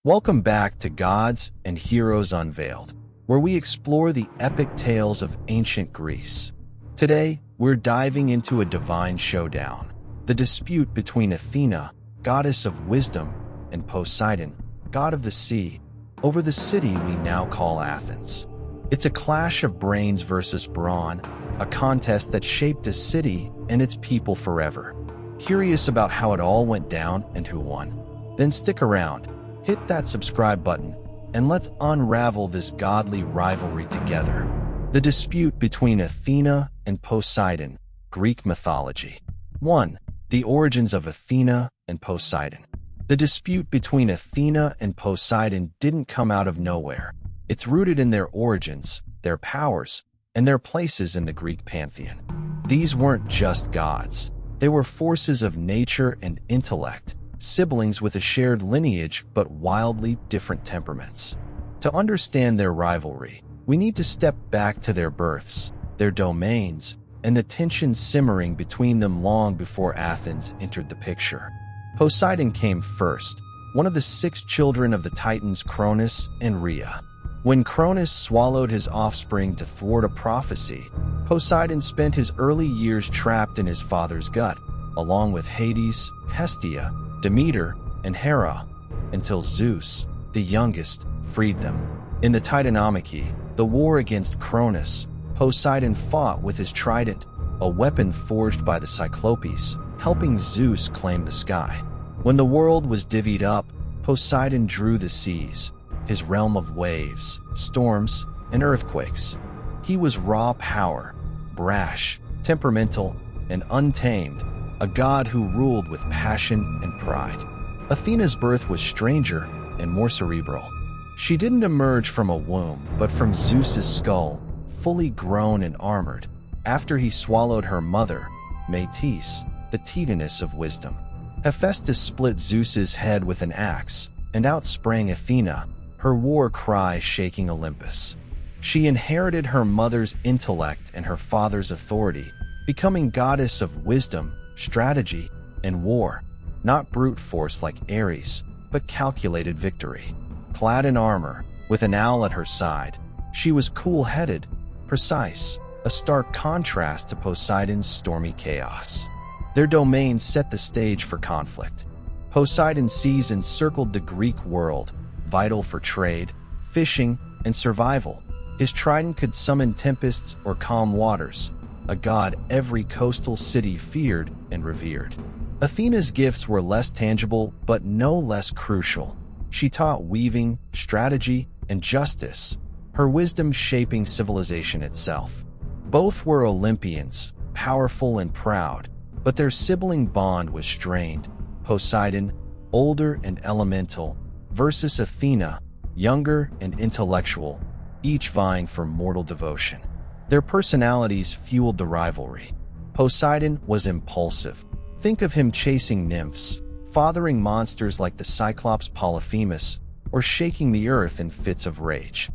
Welcome back to Gods and Heroes Unveiled, where we explore the epic tales of ancient Greece. Today, we're diving into a divine showdown, the dispute between Athena, goddess of wisdom, and Poseidon, god of the sea, over the city we now call Athens. It's a clash of brains versus brawn, a contest that shaped a city and its people forever. Curious about how it all went down and who won? Then stick around, hit that subscribe button, and let's unravel this godly rivalry together. The dispute between Athena and Poseidon, Greek mythology. 1. The origins of Athena and Poseidon. The dispute between Athena and Poseidon didn't come out of nowhere. It's rooted in their origins, their powers, and their places in the Greek pantheon. These weren't just gods. They were forces of nature and intellect, siblings with a shared lineage but wildly different temperaments. To understand their rivalry, we need to step back to their births, their domains, and the tension simmering between them long before Athens entered the picture. Poseidon came first, one of the 6 children of the Titans Cronus and Rhea. When Cronus swallowed his offspring to thwart a prophecy, Poseidon spent his early years trapped in his father's gut, along with Hades, Hestia, Demeter, and Hera, until Zeus, the youngest, freed them. In the Titanomachy, the war against Cronus, Poseidon fought with his trident, a weapon forged by the Cyclopes, helping Zeus claim the sky. When the world was divvied up, Poseidon drew the seas, his realm of waves, storms, and earthquakes. He was raw power, brash, temperamental, and untamed, a god who ruled with passion and pride. Athena's birth was stranger and more cerebral. She didn't emerge from a womb, but from Zeus's skull, fully grown and armored, after he swallowed her mother, Metis, the Titaness of wisdom. Hephaestus split Zeus's head with an axe, and out sprang Athena, her war cry shaking Olympus. She inherited her mother's intellect and her father's authority, becoming goddess of wisdom, strategy, and war, not brute force like Ares, but calculated victory. Clad in armor, with an owl at her side, she was cool-headed, precise, a stark contrast to Poseidon's stormy chaos. Their domains set the stage for conflict. Poseidon's seas encircled the Greek world, vital for trade, fishing, and survival. His trident could summon tempests or calm waters, a god every coastal city feared and revered. Athena's gifts were less tangible but no less crucial. She taught weaving, strategy, and justice, her wisdom shaping civilization itself. Both were Olympians, powerful and proud, but their sibling bond was strained. Poseidon, older and elemental, versus Athena, younger and intellectual, each vying for mortal devotion. Their personalities fueled the rivalry. Poseidon was impulsive. Think of him chasing nymphs, fathering monsters like the Cyclops Polyphemus, or shaking the earth in fits of rage.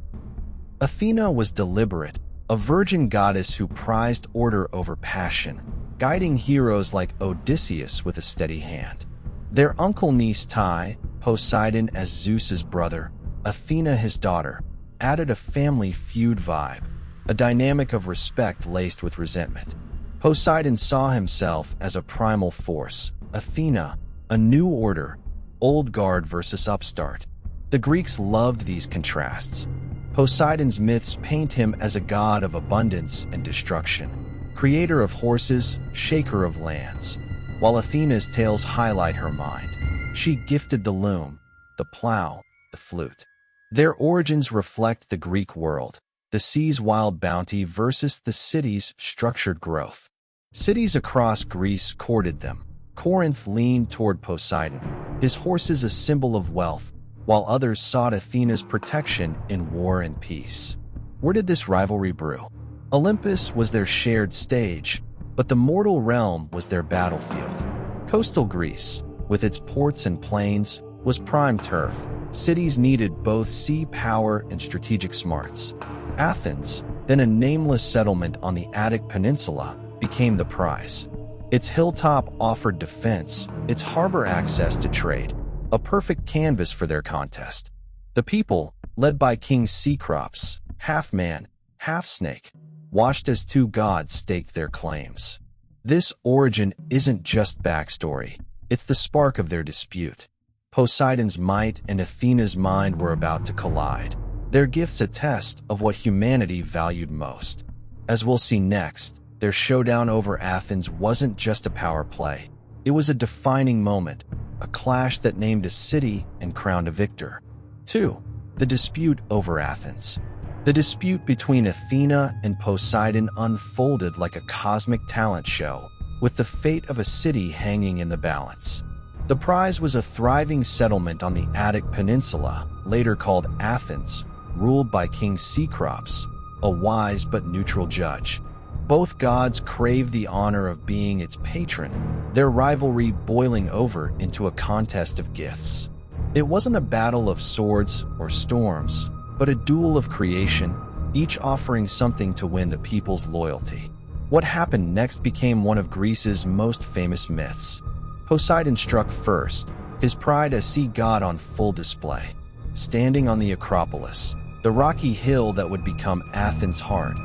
Athena was deliberate, a virgin goddess who prized order over passion, guiding heroes like Odysseus with a steady hand. Their uncle-niece tie, Poseidon as Zeus's brother, Athena his daughter, added a family feud vibe, a dynamic of respect laced with resentment. Poseidon saw himself as a primal force, Athena, a new order, old guard versus upstart. The Greeks loved these contrasts. Poseidon's myths paint him as a god of abundance and destruction, creator of horses, shaker of lands, while Athena's tales highlight her mind. She gifted the loom, the plow, the flute. Their origins reflect the Greek world, the sea's wild bounty versus the city's structured growth. Cities across Greece courted them. Corinth leaned toward Poseidon, his horses a symbol of wealth, while others sought Athena's protection in war and peace. Where did this rivalry brew? Olympus was their shared stage, but the mortal realm was their battlefield. Coastal Greece, with its ports and plains, was prime turf. Cities needed both sea power and strategic smarts. Athens, then a nameless settlement on the Attic Peninsula, became the prize. Its hilltop offered defense, its harbor access to trade, a perfect canvas for their contest. The people, led by King Cecrops, half man, half snake, watched as two gods staked their claims. This origin isn't just backstory, it's the spark of their dispute. Poseidon's might and Athena's mind were about to collide, their gifts a test of what humanity valued most. As we'll see next, their showdown over Athens wasn't just a power play. It was a defining moment, a clash that named a city and crowned a victor. 2. The dispute over Athens. The dispute between Athena and Poseidon unfolded like a cosmic talent show, with the fate of a city hanging in the balance. The prize was a thriving settlement on the Attic Peninsula, later called Athens, ruled by King Cecrops, a wise but neutral judge. Both gods craved the honor of being its patron, their rivalry boiling over into a contest of gifts. It wasn't a battle of swords or storms, but a duel of creation, each offering something to win the people's loyalty. What happened next became one of Greece's most famous myths. Poseidon struck first, his pride as sea god on full display. Standing on the Acropolis, the rocky hill that would become Athens' heart,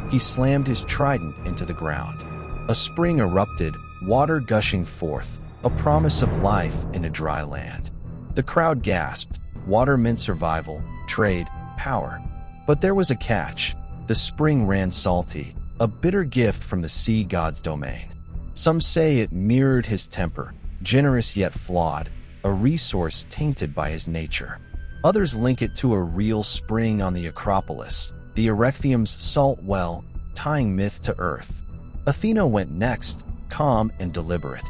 he slammed his trident into the ground. A spring erupted, water gushing forth, a promise of life in a dry land. The crowd gasped. Water meant survival, trade, power. But there was a catch. The spring ran salty, a bitter gift from the sea god's domain. Some say it mirrored his temper, generous yet flawed, a resource tainted by his nature. Others link it to a real spring on the Acropolis, the Erechtheum's salt well, tying myth to earth. Athena went next, calm and deliberate.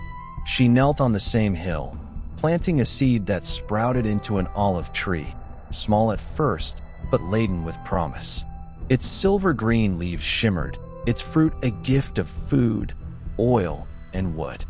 She knelt on the same hill, planting a seed that sprouted into an olive tree, small at first, but laden with promise. Its silver-green leaves shimmered, its fruit a gift of food, oil, and wood.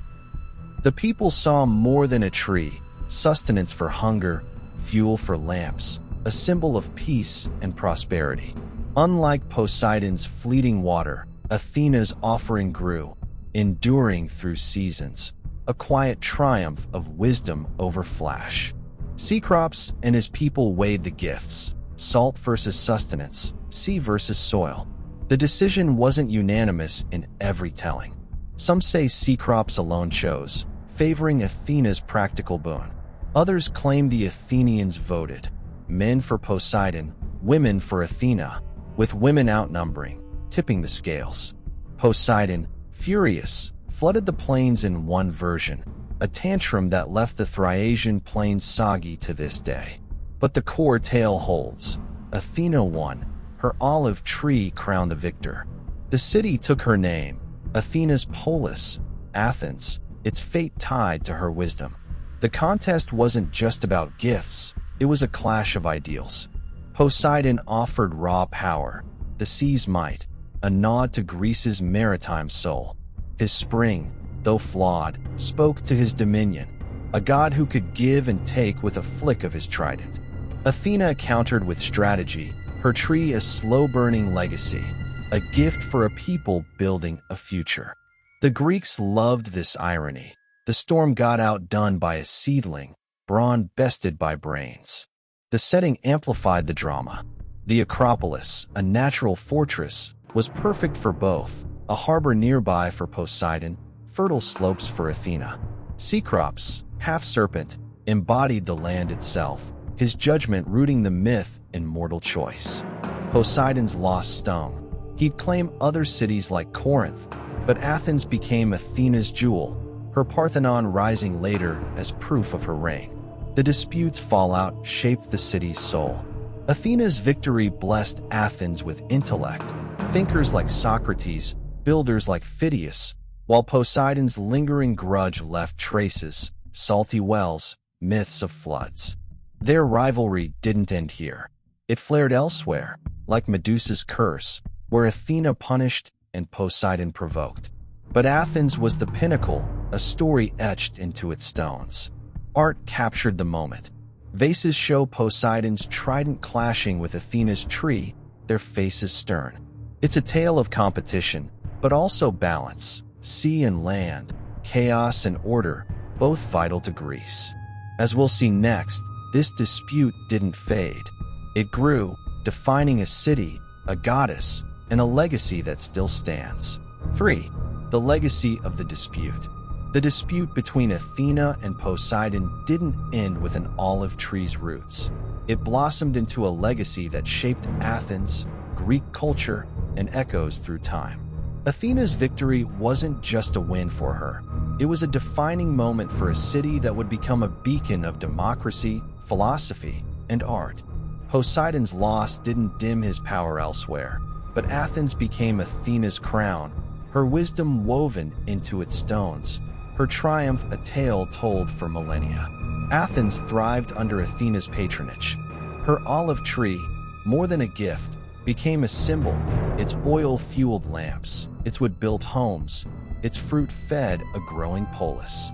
The people saw more than a tree, sustenance for hunger, fuel for lamps, a symbol of peace and prosperity. Unlike Poseidon's fleeting water, Athena's offering grew, enduring through seasons, a quiet triumph of wisdom over flash. Cecrops and his people weighed the gifts, salt versus sustenance, sea versus soil. The decision wasn't unanimous in every telling. Some say Cecrops alone chose, favoring Athena's practical boon. Others claim the Athenians voted, men for Poseidon, women for Athena, with women outnumbering, tipping the scales. Poseidon, furious, flooded the plains in one version, a tantrum that left the Thriasian plains soggy to this day. But the core tale holds. Athena won. Her olive tree crowned the victor. The city took her name, Athena's polis, Athens, its fate tied to her wisdom. The contest wasn't just about gifts, it was a clash of ideals. Poseidon offered raw power, the sea's might, a nod to Greece's maritime soul. His spring, though flawed, spoke to his dominion, a god who could give and take with a flick of his trident. Athena countered with strategy, her tree a slow-burning legacy, a gift for a people building a future. The Greeks loved this irony. The storm got outdone by a seedling, brawn bested by brains. The setting amplified the drama. The Acropolis, a natural fortress, was perfect for both, a harbor nearby for Poseidon, fertile slopes for Athena. Cecrops, half-serpent, embodied the land itself, his judgment rooting the myth in mortal choice. Poseidon's lost stone. He'd claim other cities like Corinth, but Athens became Athena's jewel, her Parthenon rising later as proof of her reign. The dispute's fallout shaped the city's soul. Athena's victory blessed Athens with intellect, thinkers like Socrates, builders like Phidias, while Poseidon's lingering grudge left traces, salty wells, myths of floods. Their rivalry didn't end here. It flared elsewhere, like Medusa's curse, where Athena punished and Poseidon provoked. But Athens was the pinnacle, a story etched into its stones. Art captured the moment. Vases show Poseidon's trident clashing with Athena's tree, their faces stern. It's a tale of competition, but also balance, sea and land, chaos and order, both vital to Greece. As we'll see next, this dispute didn't fade. It grew, defining a city, a goddess, and a legacy that still stands. 3. The legacy of the dispute. The dispute between Athena and Poseidon didn't end with an olive tree's roots. It blossomed into a legacy that shaped Athens, Greek culture, and echoes through time. Athena's victory wasn't just a win for her. It was a defining moment for a city that would become a beacon of democracy, philosophy, and art. Poseidon's loss didn't dim his power elsewhere, but Athens became Athena's crown, her wisdom woven into its stones, her triumph a tale told for millennia. Athens thrived under Athena's patronage. Her olive tree, more than a gift, became a symbol. Its oil fueled lamps, its wood built homes, its fruit fed a growing polis.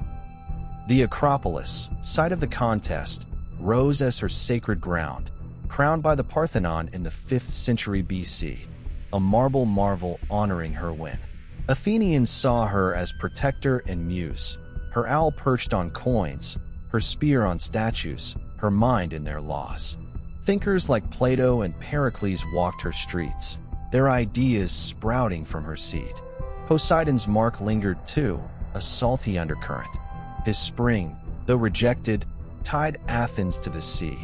The Acropolis, site of the contest, rose as her sacred ground, crowned by the Parthenon in the 5th century BC, a marble marvel honoring her win. Athenians saw her as protector and muse, her owl perched on coins, her spear on statues, her mind in their laws. Thinkers like Plato and Pericles walked her streets, their ideas sprouting from her seed. Poseidon's mark lingered too, a salty undercurrent. His spring, though rejected, tied Athens to the sea.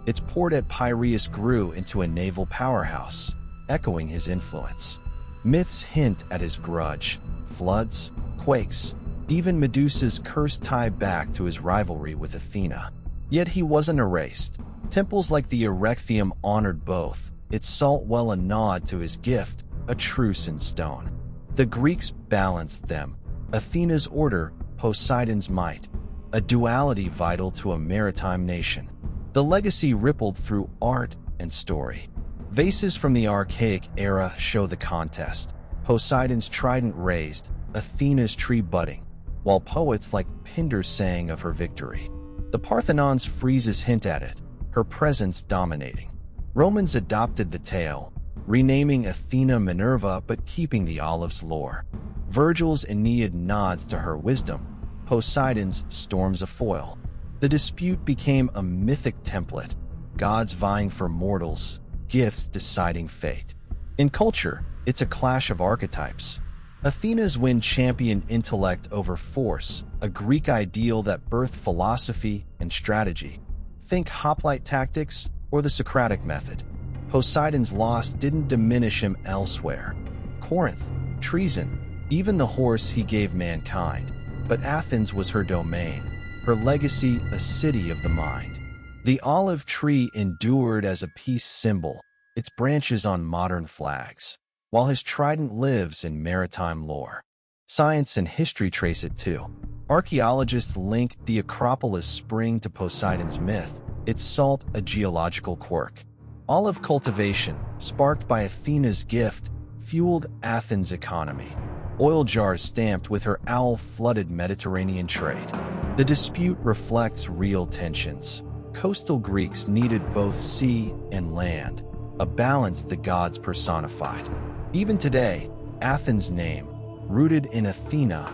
Its port at Piraeus grew into a naval powerhouse, echoing his influence. Myths hint at his grudge, floods, quakes, even Medusa's curse tie back to his rivalry with Athena. Yet he wasn't erased. Temples like the Erechtheum honored both, its salt well a nod to his gift, a truce in stone. The Greeks balanced them, Athena's order, Poseidon's might, a duality vital to a maritime nation. The legacy rippled through art and story. Vases from the archaic era show the contest, Poseidon's trident raised, Athena's tree budding, while poets like Pindar sang of her victory. The Parthenon's friezes hint at it, her presence dominating. Romans adopted the tale, renaming Athena Minerva but keeping the olive's lore. Virgil's Aeneid nods to her wisdom, Poseidon's storms a foil. The dispute became a mythic template, gods vying for mortals, gifts deciding fate. In culture, it's a clash of archetypes. Athena's win championed intellect over force, a Greek ideal that birthed philosophy and strategy. Think hoplite tactics or the Socratic method. Poseidon's loss didn't diminish him elsewhere. Corinth, treason, even the horse he gave mankind. But Athens was her domain, her legacy a city of the mind. The olive tree endured as a peace symbol, its branches on modern flags, while his trident lives in maritime lore. Science and history trace it too. Archaeologists link the Acropolis spring to Poseidon's myth, its salt a geological quirk. Olive cultivation, sparked by Athena's gift, fueled Athens' economy. Oil jars stamped with her owl-flooded Mediterranean trade. The dispute reflects real tensions. Coastal Greeks needed both sea and land, a balance the gods personified. Even today, Athens' name, rooted in Athena,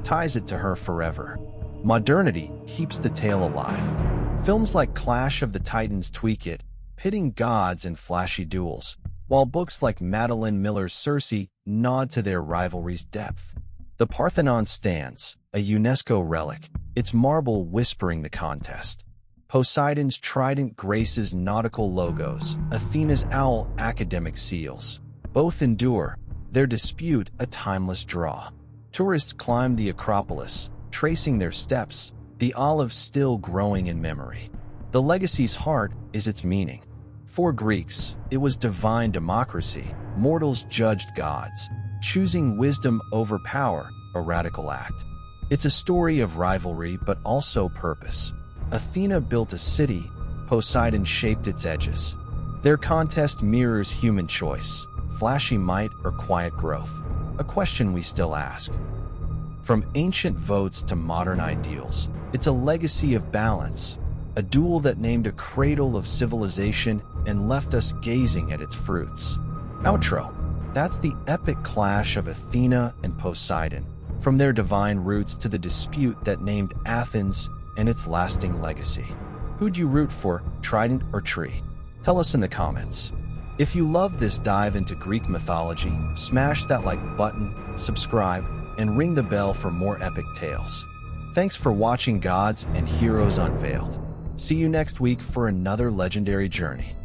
ties it to her forever. Modernity keeps the tale alive. Films like Clash of the Titans tweak it, pitting gods in flashy duels, while books like Madeline Miller's Circe nod to their rivalry's depth. The Parthenon stands, a UNESCO relic, its marble whispering the contest. Poseidon's trident graces nautical logos, Athena's owl academic seals. Both endure, their dispute a timeless draw. Tourists climb the Acropolis, tracing their steps, the olive still growing in memory. The legacy's heart is its meaning. For Greeks, it was divine democracy. Mortals judged gods, choosing wisdom over power, a radical act. It's a story of rivalry but also purpose. Athena built a city, Poseidon shaped its edges. Their contest mirrors human choice, flashy might or quiet growth, a question we still ask. From ancient votes to modern ideals, it's a legacy of balance, a duel that named a cradle of civilization and left us gazing at its fruits. Outro. That's the epic clash of Athena and Poseidon, from their divine roots to the dispute that named Athens, and its lasting legacy. Who'd you root for, trident or tree? Tell us in the comments. If you love this dive into Greek mythology, smash that like button, subscribe, and ring the bell for more epic tales. Thanks for watching Gods and Heroes Unveiled. See you next week for another legendary journey.